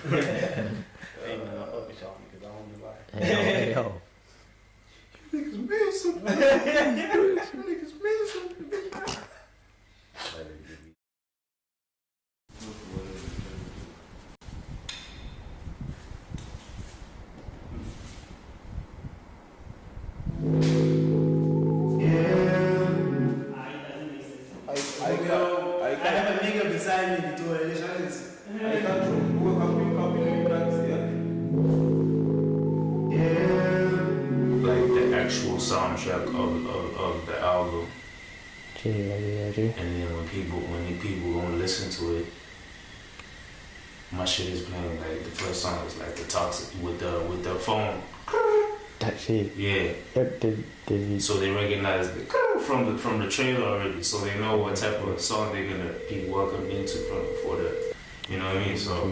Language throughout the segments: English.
Hey man, I fuck with y'all because I don't know why. Hey yo. Niggas mean something. Niggas mean something. I have a nigga beside me to do relations. I can't work up in practice, Like the actual soundtrack of the album. Yeah. And then when people gonna listen to it, my shit is playing like the first song is like the toxic with the phone. That's it. Yeah. Did you? So they recognize the from the trailer already, so they know what type of song they're gonna be welcomed into for the, you know what I mean? So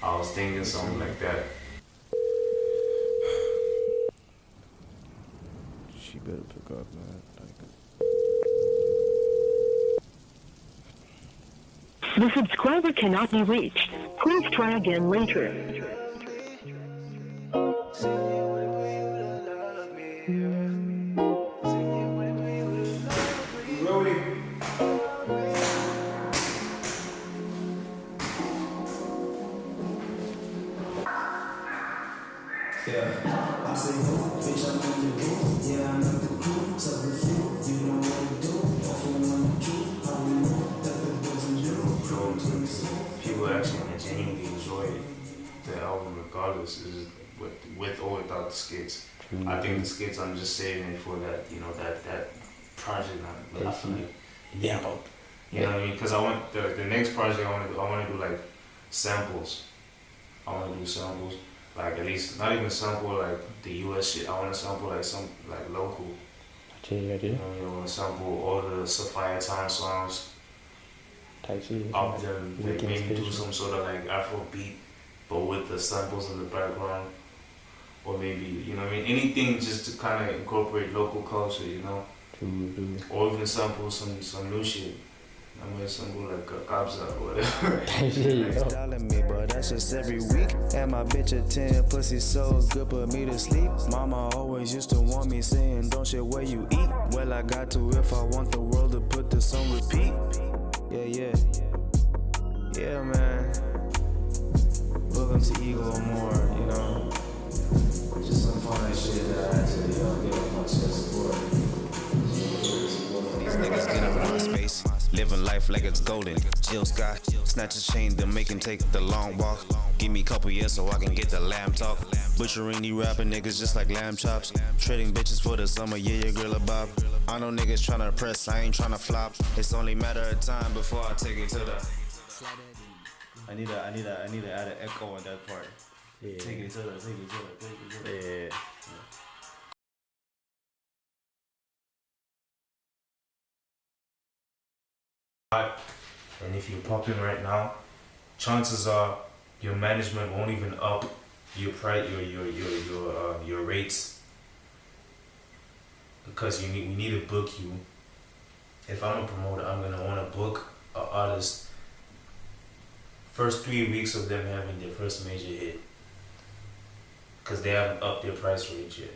I was thinking something like that. She better pick up, man. The subscriber cannot be reached. Please try again later. I say, bitch, I'm on the roof. Yeah, I'm at the crew. Tell the few, you know what to do. Offer one the truth. How we know that the doesn't do. People actually genuinely enjoy the album regardless, is with or without the skits. I think the skits, I'm just saving it for that, you know, that project. I feel like, you know what I mean? Because I want the next project I want to do like samples. I want to do samples. Like at least not even sample like the US shit. I want to sample like some like local. Yeah. You know, I want to sample all the Sophia Town songs. Up them, like maybe do some sort of like Afro beat, but with the samples in the background, or maybe, you know what I mean, anything just to kind of incorporate local culture, you know, or even sample some new shit. I mean, sample like a Kabza or whatever. Telling me, but that's just every week. And my bitch a 10, pussy so good, put me to sleep. Mama always used to want me saying, don't shit where you eat. Well, I got to if I want the world to put this on repeat. Yeah, man. Welcome to Ego or more, you know. Just some funny shit that I actually get on my chest for. These niggas get up in my space, living life like it's golden. Jill Scott, snatch a chain, then make him take the long walk. Give me a couple years so I can get the lamb talk. Butchering these rapping niggas just like lamb chops. Trading bitches for the summer, yeah, Grilla Bob. I know niggas tryna press, I ain't tryna flop. It's only a matter of time before I take it to the. I need to add an echo on that part. Yeah. Take it to the. Yeah. And if you're popping right now, chances are your management won't even up your price, your rates, because we need to book you. If I'm a promoter, I'm gonna want to book an artist first 3 weeks of them having their first major hit, because they haven't upped their price rate yet.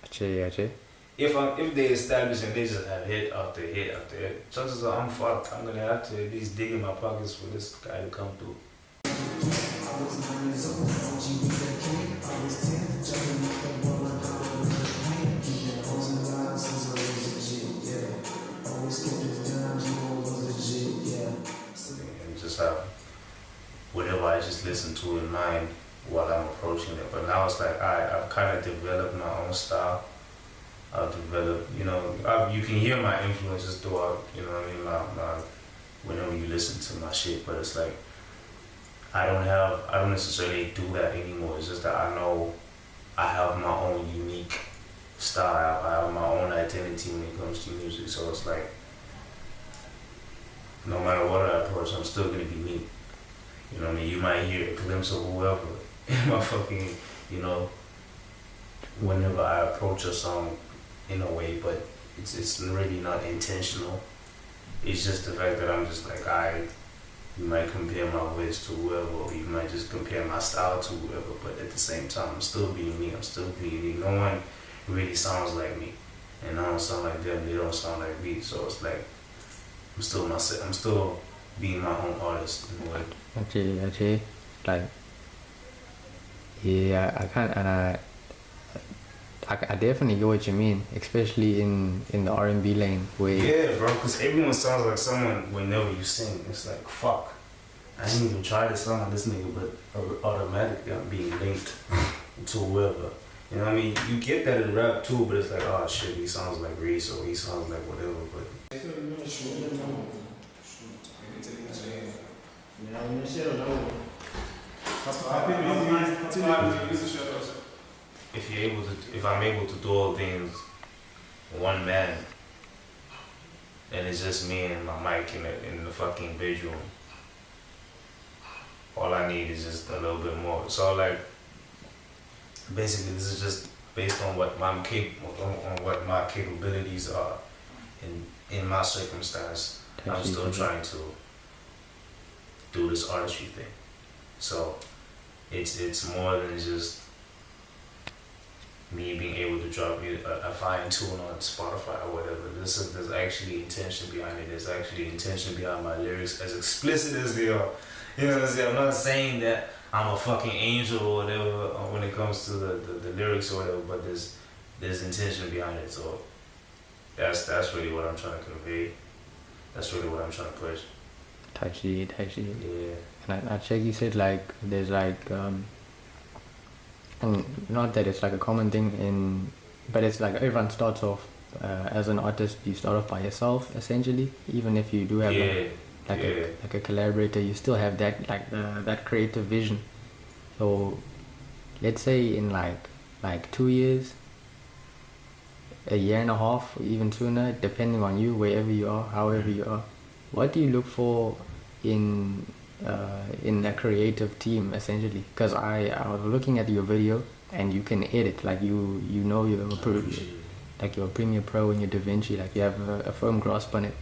Actually. If they establish and they just have hit after hit after hit, chances are I'm fucked. I'm gonna have to at least dig in my pockets for this guy to come through. And just have whatever I just listen to in mind while I'm approaching it. But now it's like I've kind of developed my own style. I've developed, you know, you can hear my influences throughout, you know what I mean, whenever you listen to my shit, but it's like, I don't necessarily do that anymore. It's just that I know I have my own unique style, I have my own identity when it comes to music, so it's like, no matter what I approach, I'm still gonna be me. You know what I mean? You might hear a glimpse of whoever in my fucking, you know, whenever I approach a song in a way, but it's really not intentional. It's just the fact that I'm just like, You might compare my ways to whoever, or you might just compare my style to whoever, but at the same time, I'm still being me, I'm still being unique. No one really sounds like me, and I don't sound like them, they don't sound like me, so it's like, I'm still myself, I'm still being my own artist in a way. Actually, like, yeah, I can't, and I definitely get what you mean, especially in the R&B lane where Yeah, bro, because everyone sounds like someone whenever you sing. It's like, fuck, I didn't even try to sound like this nigga, but automatically I'm being linked to whoever. You know what I mean? You get that in rap too, but it's like, oh shit, he sounds like Reese or he sounds like whatever, but if I'm able to do all things one man, and it's just me and my mic in the fucking bedroom, all I need is just a little bit more. So like, basically this is just based on what I'm capable, on what my capabilities are in my circumstance. I'm still trying to do this artistry thing. So it's more than just me being able to drop a fine tune on Spotify or whatever. There's actually intention behind it. There's actually intention behind my lyrics, as explicit as they are. You know what I'm saying? I'm not saying that I'm a fucking angel or whatever when it comes to the lyrics or whatever, but there's intention behind it. So that's really what I'm trying to convey. That's really what I'm trying to push. Touchy. Yeah. And I check, you said like there's like and not that it's like a common thing but it's like everyone starts off as an artist. You start off by yourself essentially, even if you do have like a collaborator, you still have that like that creative vision. So let's say in like 2 years, a year and a half, or even sooner, depending on you, wherever you are, however you are, what do you look for in a creative team essentially? Because I was looking at your video and you can edit, like you know you're like your Premiere Pro and your DaVinci, like you have a firm grasp on it.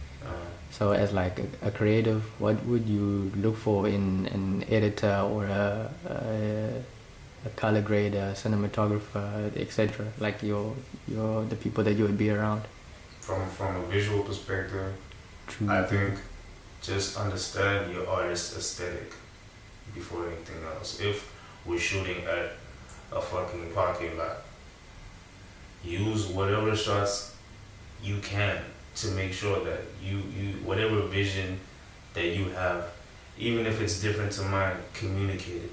So as like a creative, what would you look for in an editor or a color grader, cinematographer, etc.? Like the people that you would be around. From a visual perspective, I think just understand your artist's aesthetic before anything else. If we're shooting at a fucking parking lot, use whatever shots you can to make sure that you whatever vision that you have, even if it's different to mine, communicate it.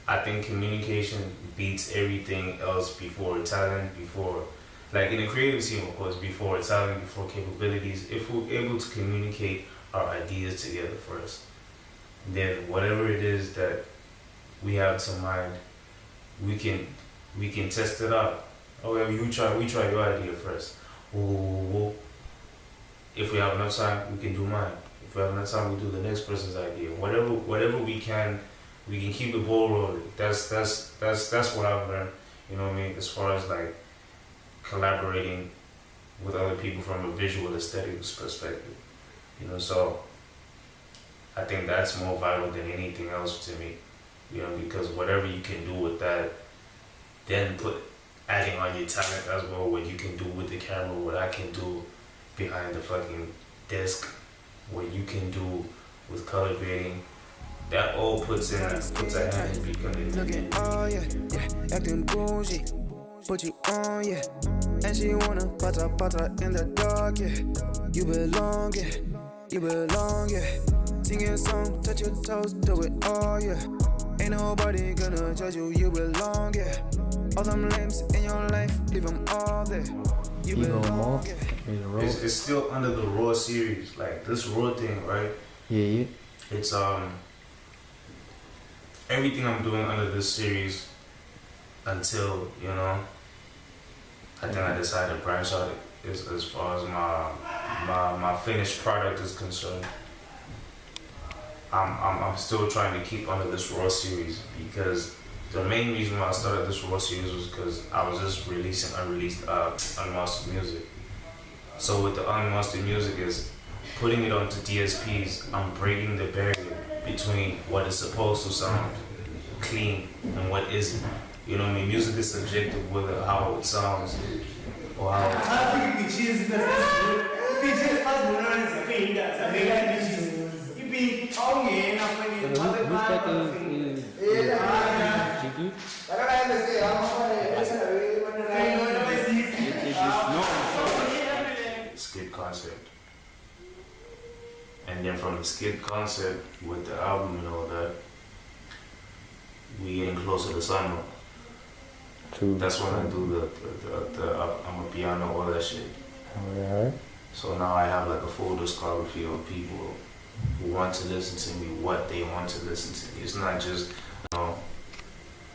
I think communication beats everything else before talent, before, like in a creative team of course, before talent, before capabilities. If we're able to communicate our ideas together first, then whatever it is that we have to mind, we can test it out. Oh well, we try your idea first. Ooh. If we have enough time, we can do mine. If we have enough time, we do the next person's idea. Whatever we can keep the ball rolling. That's what I've learned. You know what I mean? As far as like collaborating with other people from a visual aesthetics perspective. You know, so I think that's more vital than anything else to me. You know, because whatever you can do with that, then adding on your talent as well, what you can do with the camera, what I can do behind the fucking desk, what you can do with color grading, that all puts a hand in becoming. Looking, oh yeah, acting bougie, put you on, yeah. And she wanna pata in the dark, yeah. You belong, yeah. Sing your song, touch your toes, do it all, yeah. Ain't nobody gonna judge you, you belong, yeah. All them lames in your life, leave them all there. You belong, yeah. It's still under the Raw series, like this Raw thing, right? Yeah. It's everything I'm doing under this series until, you know, I think I decided to branch out as far as my finished product is concerned. I'm still trying to keep under this Raw series, because the main reason why I started this Raw series was because I was just releasing unreleased unmastered music. So with the unmastered music is putting it onto DSPs, I'm breaking the barrier between what is supposed to sound clean and what isn't. You know what I mean? Music is subjective, whether how it sounds or how it's. Skit concept. And then from the skit concept with the album and all that, we getting closer to summer. True. That's when I do the I'm a piano, all that shit. Alright. So now I have like a full discography of people who want to listen to me, what they want to listen to me. It's not just, you know,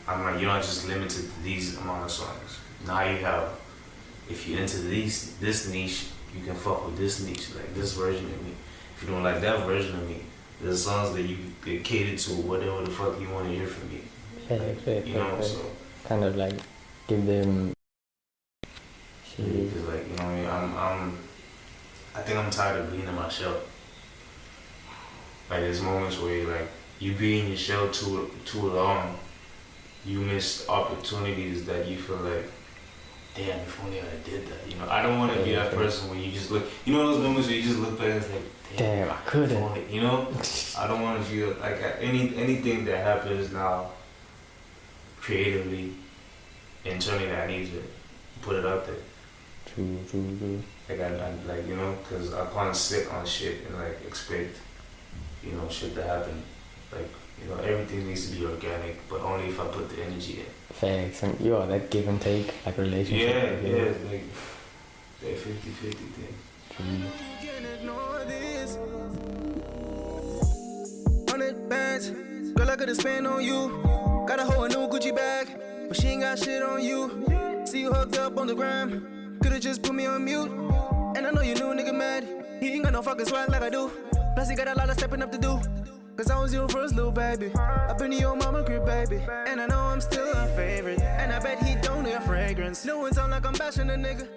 you're not just limited to these amount of songs. Now you have, if you're into this niche, you can fuck with this niche, like this version of me. If you don't like that version of me, there's songs that you get catered to, whatever the fuck you want to hear from me. You know, so kind of like give them. Because like, you know what I mean, I think I'm tired of being in my shell. Like there's moments where you be in your shell too long, you miss opportunities that you feel like, damn, if only I did that. You know, I don't want to be that person where you just look. You know those moments where you just look back and it's like, damn, I couldn't. You know, I don't want to feel like anything that happens now, creatively, internally, that I need to put it out there. True. Like I like, you know, because I can't sit on shit and like expect, you know, shit to happen. Like, you know, everything needs to be organic, but only if I put the energy in. Facts, and that give and take, like relationship. Yeah, like that 50-50 thing. Girl, I could've spent on you. Got a whole new Gucci bag, but she ain't got shit on you. See you hooked up on the gram, could've just put me on mute. And I know you new nigga mad, he ain't got no fucking swag like I do. Plus he got a lot of stepping up to do, cause I was your first little baby. I've been to your mama crib, baby, and I know I'm still her favorite. And I bet he don't wear fragrance. No one sound like I'm bashing a nigga.